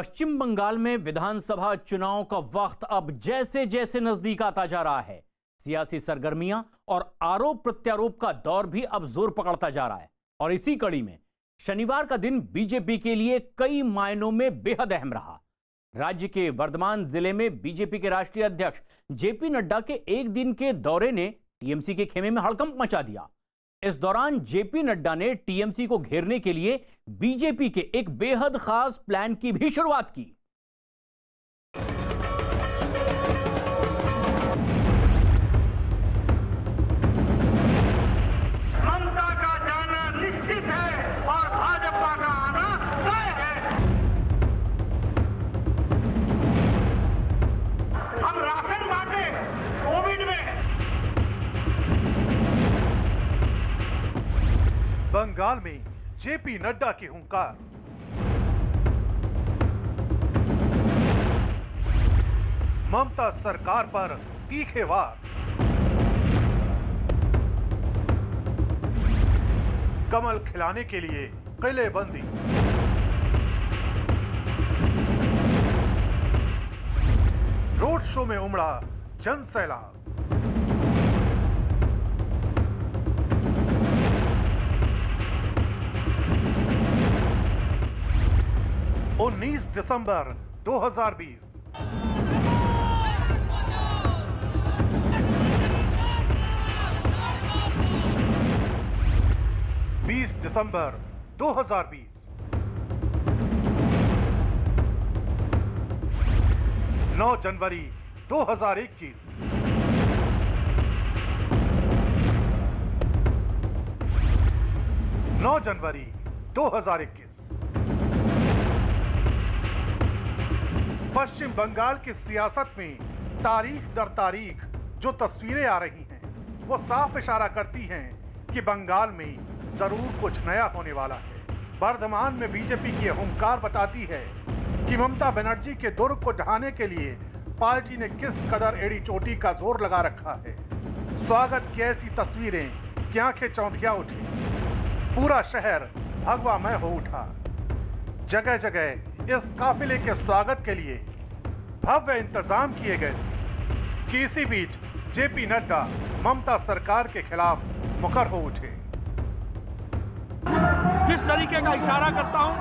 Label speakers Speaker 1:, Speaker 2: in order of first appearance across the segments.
Speaker 1: पश्चिम बंगाल में विधानसभा चुनाव का वक्त अब जैसे जैसे नजदीक आता जा रहा है, सियासी सरगर्मियां और आरोप प्रत्यारोप का दौर भी अब जोर पकड़ता जा रहा है। और इसी कड़ी में शनिवार का दिन बीजेपी के लिए कई मायनों में बेहद अहम रहा। राज्य के वर्धमान जिले में बीजेपी के राष्ट्रीय अध्यक्ष जेपी नड्डा के एक दिन के दौरे ने टीएमसी के खेमे में हड़कंप मचा दिया। इस दौरान जेपी नड्डा ने टीएमसी को घेरने के लिए बीजेपी के एक बेहद खास प्लान की भी शुरुआत की।
Speaker 2: ममता का जाना निश्चित है और भाजपा का आना तय है। हम राशन बांटे कोविड में।
Speaker 3: बंगाल में जेपी नड्डा की हुंकार। ममता सरकार पर तीखे वार। कमल खिलाने के लिए किलेबंदी। रोड शो में उमड़ा जनसैलाब। दिसंबर 2020 20 दिसंबर 2020 9 जनवरी 2021 9 जनवरी 2021 पश्चिम बंगाल की सियासत में तारीख दर तारीख जो तस्वीरें आ रही हैं, वो साफ इशारा करती हैं कि बंगाल में जरूर कुछ नया होने वाला है। वर्धमान में बीजेपी की हुंकार बताती है कि ममता बनर्जी के दुर्ग को ढहाने के लिए पार्टी ने किस कदर एड़ी चोटी का जोर लगा रखा है। स्वागत की ऐसी तस्वीरें कि आंखें चौंधिया उठी। पूरा शहर भगवामय हो उठा। जगह जगह इस काफिले के स्वागत के लिए भव्य इंतजाम किए गए थे कि इसी बीच जेपी नड्डा ममता सरकार के खिलाफ मुखर हो उठे।
Speaker 4: जिस तरीके का इशारा करता हूं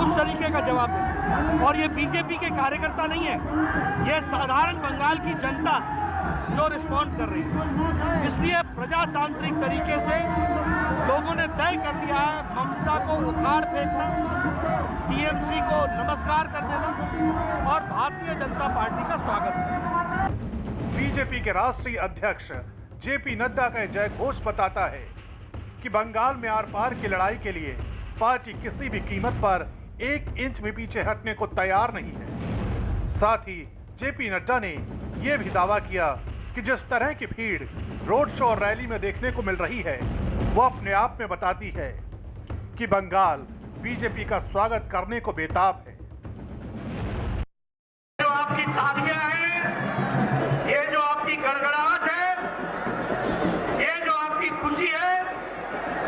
Speaker 4: उस तरीके का जवाब देते। और ये बीजेपी के कार्यकर्ता नहीं है, ये साधारण बंगाल की जनता जो रिस्पॉन्ड कर रही है। इसलिए प्रजातांत्रिक तरीके से लोगों ने तय कर लिया है ममता को उखाड़ फेंकना, टीएमसी को नमस्कार कर देना और भारतीय जनता पार्टी का स्वागत करना।
Speaker 3: बीजेपी के राष्ट्रीय अध्यक्ष जेपी नड्डा का जय घोष बताता है कि बंगाल में आर पार की लड़ाई के लिए पार्टी किसी भी कीमत पर 1 इंच भी पीछे हटने को तैयार नहीं है। साथ ही जेपी नड्डा ने यह भी दावा किया कि जिस तरह की भीड़ रोड शो और रैली में देखने को मिल रही है, वो अपने आप में बताती है कि बंगाल बीजेपी का स्वागत करने को बेताब है।
Speaker 2: जो आपकी तालियां हैं, ये जो आपकी गड़गड़ाहट है, ये जो आपकी खुशी है,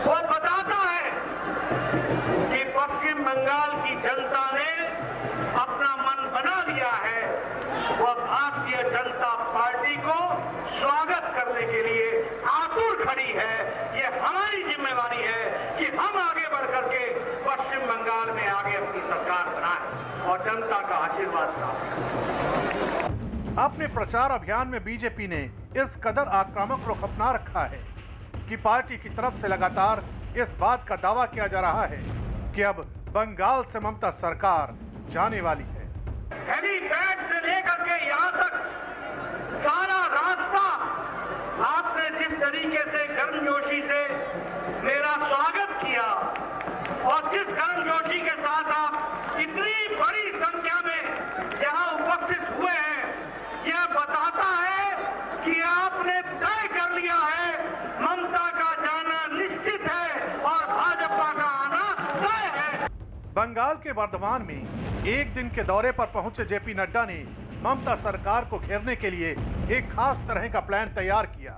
Speaker 2: वो बताता है कि पश्चिम बंगाल की जनता ने अपना मन बना लिया है। वो भारतीय जनता पार्टी को स्वागत करने के लिए आतुर खड़ी है। ये हमारी जिम्मेवारी है कि हम आगे बढ़ करके पश्चिम बंगाल में आगे अपनी सरकार बनाएं और जनता का आशीर्वाद प्राप्त।
Speaker 3: अपने प्रचार अभियान में बीजेपी ने इस कदर आक्रामक रुख अपना रखा है कि पार्टी की तरफ से लगातार इस बात का दावा किया जा रहा है कि अब बंगाल से ममता सरकार जाने वाली है।
Speaker 2: हेलीपैड से लेकर के यहाँ तक सारा रास्ता आपने जिस तरीके से गर्मजोशी से मेरा स्वागत किया और जिस गर्मजोशी के साथ आप इतनी बड़ी संख्या में यहाँ उपस्थित हुए हैं, यह बताता है कि आपने तय कर लिया है ममता का जाना निश्चित है और भाजपा का आना तय है।
Speaker 3: बंगाल के वर्धमान में एक दिन के दौरे पर पहुंचे जेपी नड्डा ने ममता सरकार को घेरने के लिए एक खास तरह का प्लान तैयार किया।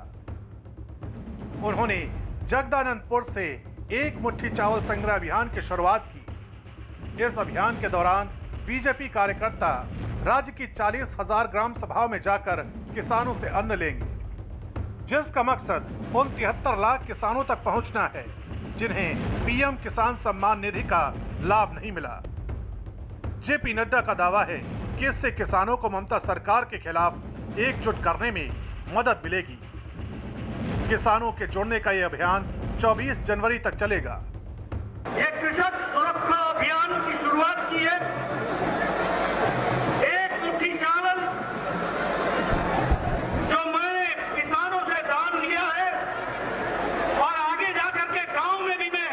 Speaker 3: उन्होंने जगदानंदपुर से एक मुट्ठी चावल संग्रह अभियान की शुरुआत की। इस अभियान के दौरान बीजेपी कार्यकर्ता राज्य की 40,000 ग्राम सभाओं में जाकर किसानों से अन्न लेंगे, जिसका मकसद उन 73 लाख किसानों तक पहुंचना है जिन्हें पीएम किसान सम्मान निधि का लाभ नहीं मिला। जेपी नड्डा का दावा है कि इससे किसानों को ममता सरकार के खिलाफ एकजुट करने में मदद मिलेगी। किसानों के जुड़ने का यह अभियान 24 जनवरी तक चलेगा।
Speaker 2: ये कृषक सुरक्षा अभियान की शुरुआत की है। एक मुट्ठी चावल जो मैंने किसानों से दान लिया है और आगे जाकर के गांव में भी मैं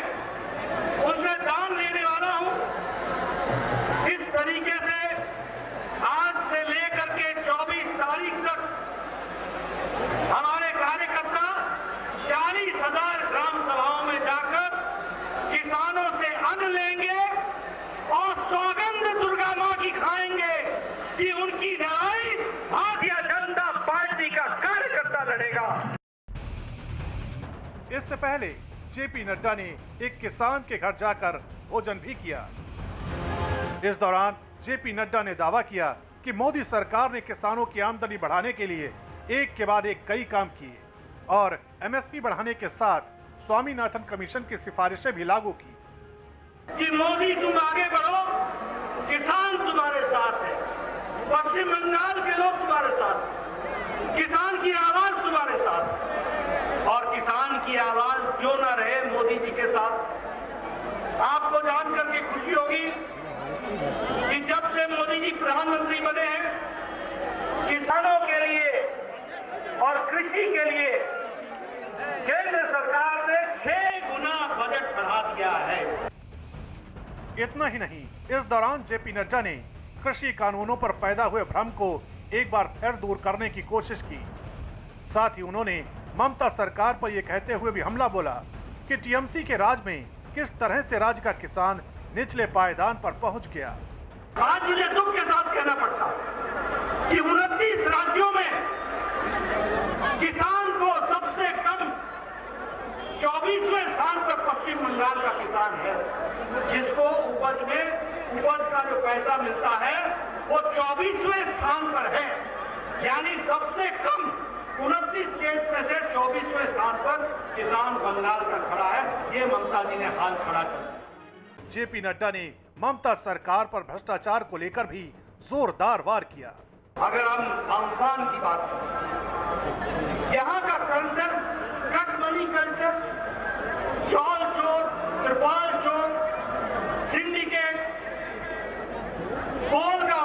Speaker 2: उनसे दान लेने वाला हूं। इस तरीके से आज से लेकर के 24 तारीख तक हमारे कार्यकर्ता 40,000 ग्राम सभाओं में जाकर किसानों से अन्न लेंगे और सौगंध दुर्गा मां की खाएंगे कि उनकी लड़ाई भारतीय जनता पार्टी का कार्यकर्ता लड़ेगा।
Speaker 3: इससे पहले जेपी नड्डा ने एक किसान के घर जाकर भोजन भी किया। इस दौरान जेपी नड्डा ने दावा किया कि मोदी सरकार ने किसानों की आमदनी बढ़ाने के लिए एक के बाद एक कई काम किए और एमएसपी बढ़ाने के साथ स्वामीनाथन कमीशन की सिफारिशें भी लागू की।
Speaker 2: कि मोदी तुम आगे बढ़ो, किसान तुम्हारे साथ है, पश्चिम बंगाल के लोग तुम्हारे साथ, किसान की आवाज तुम्हारे साथ, और किसान की आवाज क्यों ना रहे मोदी जी के साथ। आपको जानकर के खुशी होगी कि जब से मोदी जी प्रधानमंत्री बने हैं, किसानों के लिए और कृषि के लिए केंद्र सरकार ने 6 गुना बजट बढ़ा दिया है।
Speaker 3: इतना ही नहीं, इस दौरान जेपी नड्डा ने कृषि कानूनों पर पैदा हुए भ्रम को एक बार फिर दूर करने की कोशिश की। साथ ही उन्होंने ममता सरकार पर यह कहते हुए भी हमला बोला कि टीएमसी के राज में किस तरह से राज्य का किसान निचले पायदान पर पहुंच गया।
Speaker 2: आज मुझे दुख के साथ कहना पड़ता कि 29 राज्यों में किसान को सबसे कम 24वें स्थान पर पश्चिम बंगाल का किसान है, जिसको उपज का जो पैसा मिलता है वो 24वें स्थान पर है। यानी सबसे कम 29 स्टेट्स में से 24वें स्थान पर किसान बंगाल का खड़ा है। ये ममता जी ने हाल खड़ा किया।
Speaker 3: जेपी नड्डा ने ममता सरकार पर भ्रष्टाचार को लेकर भी जोरदार वार किया।
Speaker 2: अगर हम आमफान की बात करें, यहाँ का कल्चर कटमनी कल्चर, चौल चोर, त्रिपाल चोर, सिंडिकेट, कोल का,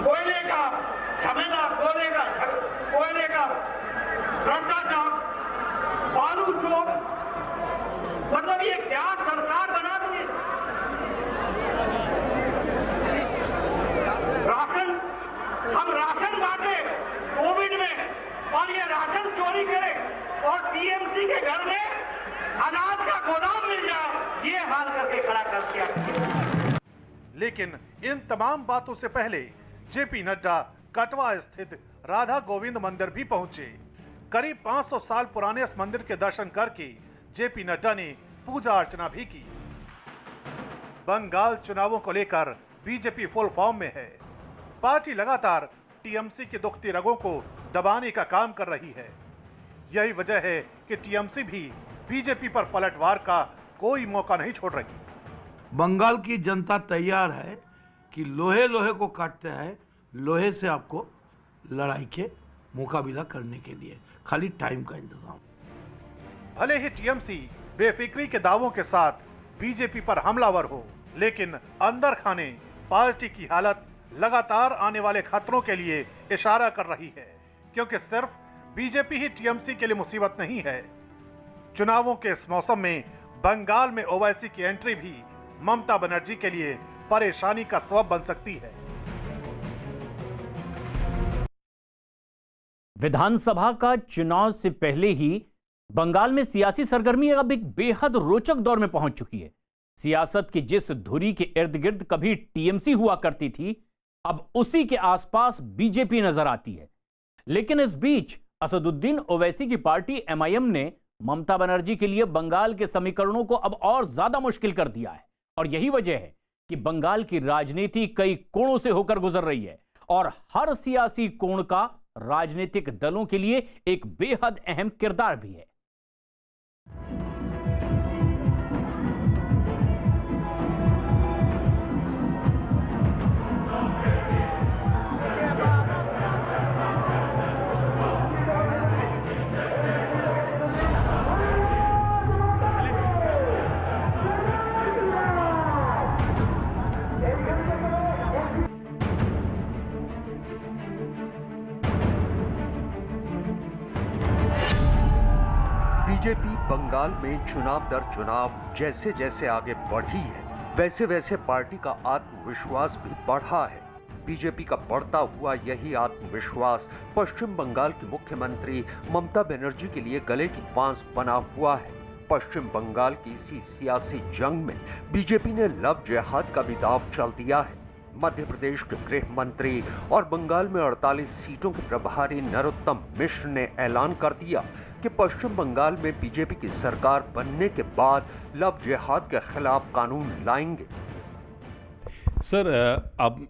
Speaker 2: कोयले का झमेला, कोयले का भ्रष्टाचार, बालू चोर, मतलब ये क्या सरकार बना दी। हम राशन बांटे कोविड में और ये राशन चोरी करे और टीएमसी के घर में अनाज का गोदाम मिल जाए, ये हाल करके खड़ा कर दिया।
Speaker 3: लेकिन इन तमाम बातों से पहले जेपी नड्डा कटवा स्थित राधा गोविंद मंदिर भी पहुंचे। करीब 500 साल पुराने इस मंदिर के दर्शन करके जेपी नड्डा ने पूजा अर्चना भी की। बंगाल चुनावों को लेकर बीजेपी फुल फॉर्म में है। पार्टी लगातार टीएमसी की दुखती रगों को दबाने का काम कर रही है। यही वजह है कि टीएमसी भी बीजेपी पर पलटवार का कोई मौका नहीं छोड़ रही।
Speaker 4: बंगाल की जनता तैयार है कि लोहे लोहे को काटते हैं, लोहे से आपको लड़ाई के मुकाबला करने के लिए खाली टाइम का इंतजाम।
Speaker 3: भले ही टीएमसी बेफिक्री के दावों के साथ बीजेपी पर हमलावर हो, लेकिन अंदर खाने पार्टी की हालत लगातार आने वाले खतरों के लिए इशारा कर रही है, क्योंकि सिर्फ बीजेपी ही टीएमसी के लिए मुसीबत नहीं है। चुनावों के इस मौसम में बंगाल में ओवैसी की एंट्री भी ममता बनर्जी के लिए परेशानी का सबब बन सकती है।
Speaker 1: विधानसभा का चुनाव से पहले ही बंगाल में सियासी सरगर्मी अब एक बेहद रोचक दौर में पहुंच चुकी है। सियासत की जिस धुरी के इर्द गिर्द कभी टीएमसी हुआ करती थी, अब उसी के आसपास बीजेपी नजर आती है। लेकिन इस बीच असदुद्दीन ओवैसी की पार्टी एमआईएम ने ममता बनर्जी के लिए बंगाल के समीकरणों को अब और ज्यादा मुश्किल कर दिया है। और यही वजह है कि बंगाल की राजनीति कई कोणों से होकर गुजर रही है और हर सियासी कोण का राजनीतिक दलों के लिए एक बेहद अहम किरदार भी है।
Speaker 5: बीजेपी बंगाल में चुनाव दर चुनाव जैसे जैसे आगे बढ़ी है, वैसे वैसे पार्टी का आत्मविश्वास भी बढ़ा है। बीजेपी का बढ़ता हुआ यही आत्मविश्वास पश्चिम बंगाल की मुख्यमंत्री ममता बनर्जी के लिए गले की फांस बना हुआ है। पश्चिम बंगाल की इसी सियासी जंग में बीजेपी ने लव जिहाद का भी दांव चल दिया है। मध्य प्रदेश के गृह मंत्री और बंगाल में 48 सीटों के प्रभारी नरोत्तम मिश्र ने ऐलान कर दिया कि पश्चिम बंगाल में बीजेपी की सरकार बनने के बाद लव जिहाद के खिलाफ कानून लाएंगे।
Speaker 6: सर, अब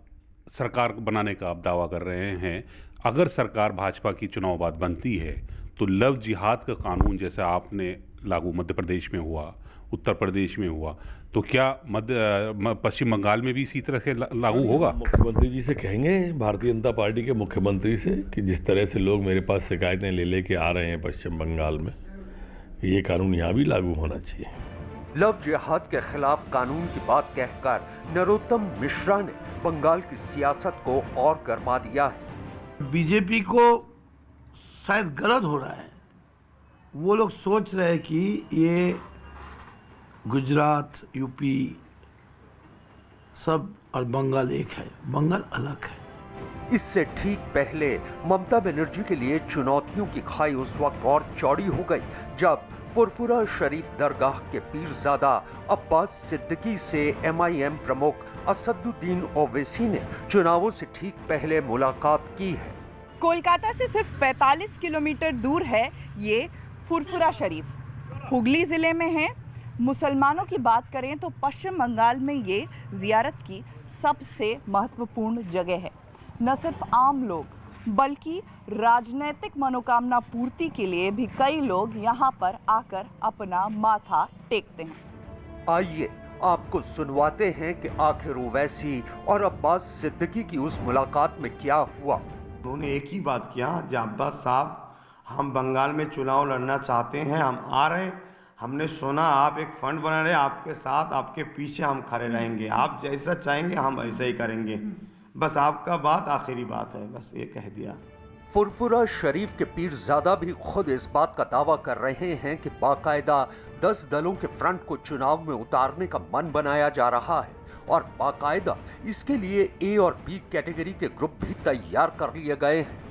Speaker 6: सरकार बनाने का आप दावा कर रहे हैं। अगर सरकार भाजपा की चुनाव बाद बनती है तो लव जिहाद का कानून जैसा आपने लागू मध्य प्रदेश में हुआ, उत्तर प्रदेश में हुआ, तो क्या पश्चिम बंगाल में भी इसी तरह से लागू होगा?
Speaker 7: मुख्यमंत्री जी से कहेंगे, भारतीय जनता पार्टी के मुख्यमंत्री से, कि जिस तरह से लोग मेरे पास शिकायतें ले के आ रहे हैं पश्चिम बंगाल में, ये कानून यहाँ भी लागू होना चाहिए।
Speaker 5: लव जिहाद के खिलाफ कानून की बात कहकर नरोत्तम मिश्रा ने बंगाल की सियासत को और गरमा दिया है।
Speaker 4: बीजेपी को शायद गलत हो रहा है, वो लोग सोच रहे हैं कि ये गुजरात, यूपी सब और बंगाल एक है, बंगाल अलग है।
Speaker 5: इससे ठीक पहले ममता बनर्जी के लिए चुनौतियों की खाई उस वक्त और चौड़ी हो गई जब फुरफुरा शरीफ दरगाह के पीरजादा अब्बास सिद्दीकी से MIM प्रमुख असदुद्दीन ओवैसी ने चुनावों से ठीक पहले मुलाकात की है।
Speaker 8: कोलकाता से सिर्फ 45 किलोमीटर दूर है ये फुरफुरा शरीफ, हुगली जिले में है। मुसलमानों की बात करें तो पश्चिम बंगाल में ये जियारत की सबसे महत्वपूर्ण जगह है। न सिर्फ आम लोग बल्कि राजनीतिक मनोकामना पूर्ति के लिए भी कई लोग यहाँ पर आकर अपना माथा टेकते हैं।
Speaker 5: आइए आपको सुनवाते हैं कि आखिर ओवैसी और अब्बास सिद्दीकी की उस मुलाकात में क्या हुआ।
Speaker 9: उन्होंने एक ही बात किया, जब अब्बास साहब हम बंगाल में चुनाव लड़ना चाहते हैं, हम आ रहे हैं, हमने सुना आप एक फंड बना रहे, आपके साथ आपके पीछे हम खड़े रहेंगे, आप जैसा चाहेंगे हम ऐसा ही करेंगे, बस आपका बात आखिरी बात है, बस ये कह दिया।
Speaker 5: फुरफुरा शरीफ के पीरजादा भी खुद इस बात का दावा कर रहे हैं कि बाकायदा 10 दलों के फ्रंट को चुनाव में उतारने का मन बनाया जा रहा है और बाकायदा इसके लिए A और B कैटेगरी के ग्रुप भी तैयार कर लिए गए हैं।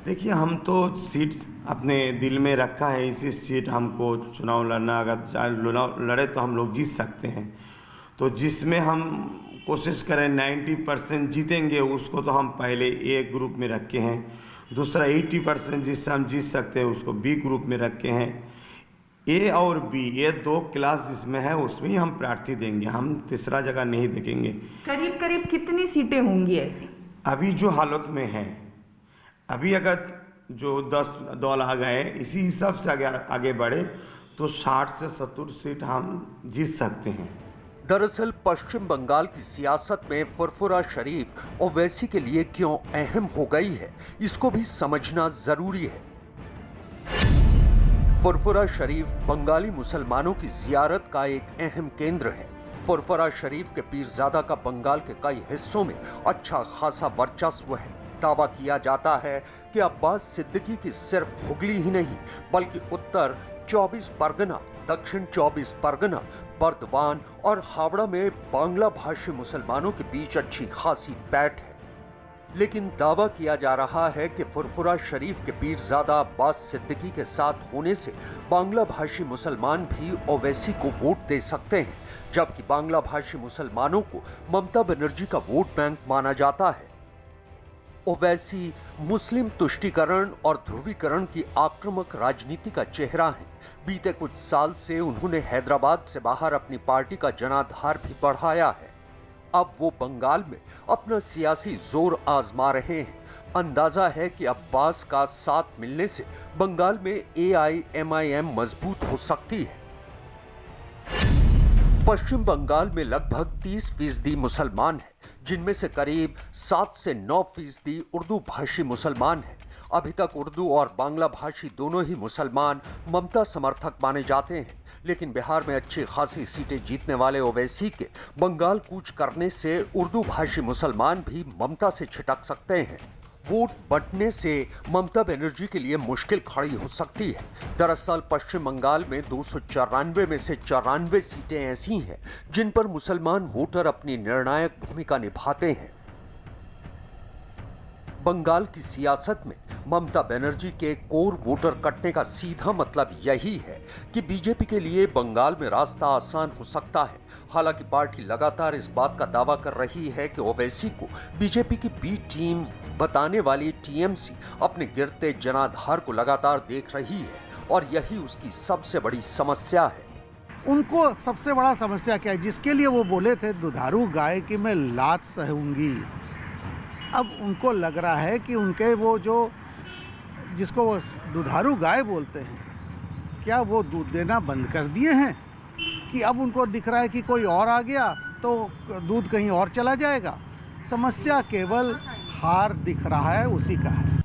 Speaker 9: देखिए, हम तो सीट अपने दिल में रखा है, इसी सीट हमको चुनाव लड़ना, अगर लड़े तो हम लोग जीत सकते हैं, तो जिसमें हम कोशिश करें 90% जीतेंगे उसको तो हम पहले ए ग्रुप में रखे हैं, दूसरा 80% जिससे हम जीत सकते हैं उसको बी ग्रुप में रखे हैं। ए और बी ये 2 क्लास जिसमें है उसमें ही हम प्रार्थी देंगे, हम तीसरा जगह नहीं देखेंगे।
Speaker 8: करीब करीब कितनी सीटें होंगी ऐसी?
Speaker 9: अभी जो हालत में है, अभी अगर जो 10 दल आ गए इसी हिसाब से आगे बढ़े तो 60 से 70 सीट हम जीत सकते हैं।
Speaker 5: दरअसल पश्चिम बंगाल की सियासत में फुरफुरा शरीफ ओवैसी के लिए क्यों अहम हो गई है, इसको भी समझना जरूरी है। फुरफुरा शरीफ बंगाली मुसलमानों की जियारत का एक अहम केंद्र है। फुरफुरा शरीफ के पीरजादा का बंगाल के कई हिस्सों में अच्छा खासा वर्चस्व है। दावा किया जाता है कि अब्बास सिद्दीकी की सिर्फ हुगली ही नहीं बल्कि उत्तर 24 परगना, दक्षिण 24 परगना, बर्दवान और हावड़ा में बांग्ला भाषी मुसलमानों के बीच अच्छी खासी बैठ है। लेकिन दावा किया जा रहा है कि फुरफुरा शरीफ के पीरजादा अब्बास सिद्दीकी के साथ होने से बांग्ला भाषी मुसलमान भी ओवैसी को वोट दे सकते हैं, जबकि बांग्ला भाषी मुसलमानों को ममता बनर्जी का वोट बैंक माना जाता है। ओवैसी मुस्लिम तुष्टीकरण और ध्रुवीकरण की आक्रामक राजनीति का चेहरा है। बीते कुछ साल से उन्होंने हैदराबाद से बाहर अपनी पार्टी का जनाधार भी बढ़ाया है। अब वो बंगाल में अपना सियासी जोर आजमा रहे हैं। अंदाजा है कि अब्बास का साथ मिलने से बंगाल में AIMIM मजबूत हो सकती है। पश्चिम बंगाल में लगभग 30% मुसलमान हैं, जिनमें से करीब 7 से 9% उर्दू भाषी मुसलमान हैं। अभी तक उर्दू और बांग्ला भाषी दोनों ही मुसलमान ममता समर्थक माने जाते हैं, लेकिन बिहार में अच्छी खासी सीटें जीतने वाले ओवैसी के बंगाल कूच करने से उर्दू भाषी मुसलमान भी ममता से छिटक सकते हैं। वोट बंटने से ममता बनर्जी के लिए मुश्किल खड़ी हो सकती है। दरअसल पश्चिम बंगाल में 294 में से 94 सीटें ऐसी हैं जिन पर मुसलमान वोटर अपनी निर्णायक भूमिका निभाते हैं। बंगाल की सियासत में ममता बनर्जी के कोर वोटर कटने का सीधा मतलब यही है कि बीजेपी के लिए बंगाल में रास्ता आसान हो सकता है। हालांकि पार्टी लगातार इस बात का दावा कर रही है कि ओवैसी को बीजेपी की बी टीम बताने वाली टीएमसी अपने गिरते जनाधार को लगातार देख रही है और यही उसकी सबसे बड़ी समस्या है।
Speaker 10: उनको सबसे बड़ा समस्या क्या है, जिसके लिए वो बोले थे दुधारू गाय की मैं लात सहूंगी, अब उनको लग रहा है कि उनके वो जो जिसको वो दुधारू गाय बोलते हैं, क्या वो दूध देना बंद कर दिए हैं कि अब उनको दिख रहा है कि कोई और आ गया तो दूध कहीं और चला जाएगा। समस्या केवल हार दिख रहा है, उसी का है।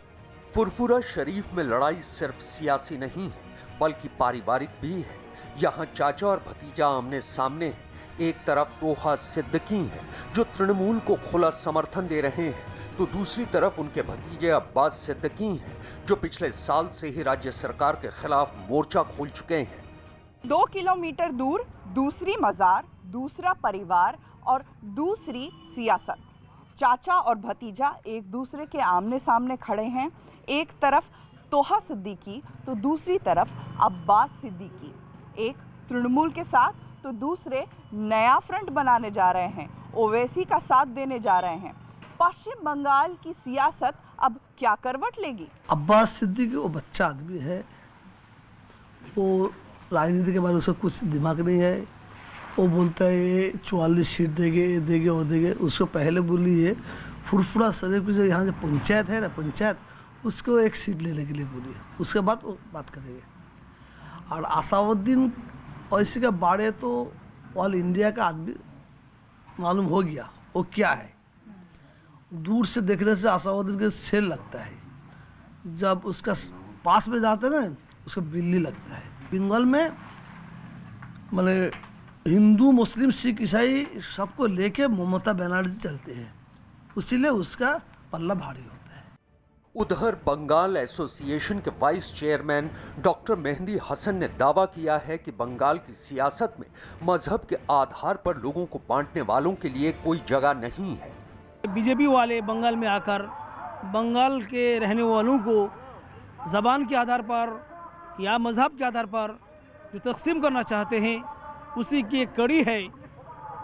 Speaker 5: फुरफुरा शरीफ में लड़ाई सिर्फ सियासी नहीं है बल्कि पारिवारिक भी है। यहाँ चाचा और भतीजा आमने सामने हैं। एक तरफ तोहा सिद्दीकी हैं जो तृणमूल को खुला समर्थन दे रहे हैं, तो दूसरी तरफ उनके भतीजे अब्बास सिद्दीकी हैं जो पिछले साल से ही राज्य सरकार के खिलाफ मोर्चा खोल चुके हैं।
Speaker 8: 2 किलोमीटर दूर दूसरी मज़ार, दूसरा परिवार और दूसरी सियासत। चाचा और भतीजा एक दूसरे के आमने सामने खड़े हैं। एक तरफ तोहा सिद्दीकी तो दूसरी तरफ अब्बास सिद्दीकी, एक तृणमूल के साथ तो दूसरे नया फ्रंट बनाने जा रहे हैं, ओवैसी का साथ देने जा रहे हैं। पश्चिम बंगाल की सियासत अब क्या करवट लेगी?
Speaker 11: अब्बास सिद्दीकी वो बच्चा आदमी है, वो राजनीति के बारे में उसका कुछ दिमाग नहीं है। वो बोलता है ये 44 सीट देंगे, ये देंगे, वो देंगे। उसको पहले बोली है फुरफुरा शरीफ की जो यहाँ से पंचायत है ना, पंचायत, उसको 1 सीट लेने के लिए बोली है। उसके बाद वो बात करेंगे। और असाउद्दीन ओवैसी का बारे तो ऑल इंडिया का आदमी मालूम हो गया वो क्या है। दूर से देखने से असाउद्दीन के सेल लगता है, जब उसका पास में जाते हैं ना उसको बिल्ली लगता है। बंगाल में मतलब हिंदू, मुस्लिम, सिख, ईसाई सबको लेके ममता बनर्जी चलते हैं, इसीलिए उसका पल्ला भारी होता है।
Speaker 5: उधर बंगाल एसोसिएशन के vice chairman doctor Mehndi Hasan ने दावा किया है कि बंगाल की सियासत में मजहब के आधार पर लोगों को बांटने वालों के लिए कोई जगह नहीं है।
Speaker 12: बीजेपी वाले बंगाल में आकर बंगाल के रहने वालों को ज़बान के आधार पर या मज़हब के आधार पर जो तकसीम करना चाहते हैं, उसी की एक कड़ी है।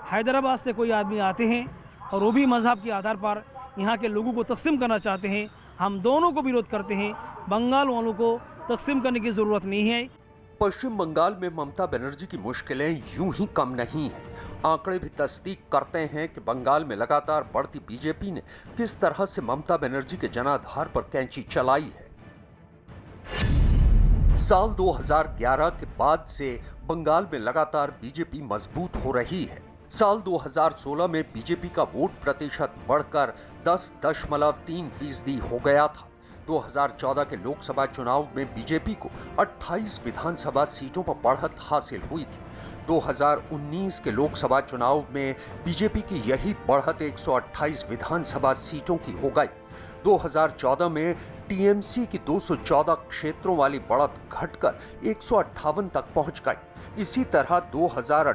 Speaker 12: हैदराबाद से कोई आदमी आते हैं और वो भी मज़हब के आधार पर यहाँ के लोगों को तकसीम करना चाहते हैं। हम दोनों को विरोध करते हैं। बंगाल वालों को तकसीम करने की ज़रूरत नहीं है।
Speaker 5: पश्चिम बंगाल में ममता बनर्जी की मुश्किलें यूं ही कम नहीं हैं। आंकड़े भी तस्दीक करते हैं कि बंगाल में लगातार बढ़ती बीजेपी ने किस तरह से ममता बनर्जी के जनाधार पर कैंची चलाई है। साल 2011 के बाद से बंगाल में लगातार बीजेपी मजबूत हो रही है। साल 2016 में बीजेपी का वोट प्रतिशत बढ़कर 10.3% हो गया था। 2014 के लोकसभा चुनाव में बीजेपी को 28 विधानसभा सीटों पर बढ़त हासिल हुई थी। 2019 के लोकसभा चुनाव में बीजेपी की यही बढ़त 128 विधानसभा सीटों की हो गई। 2014 में टीएमसी की 214 क्षेत्रों वाली बढ़त घटकर 158 तक पहुंच गई। इसी तरह 2018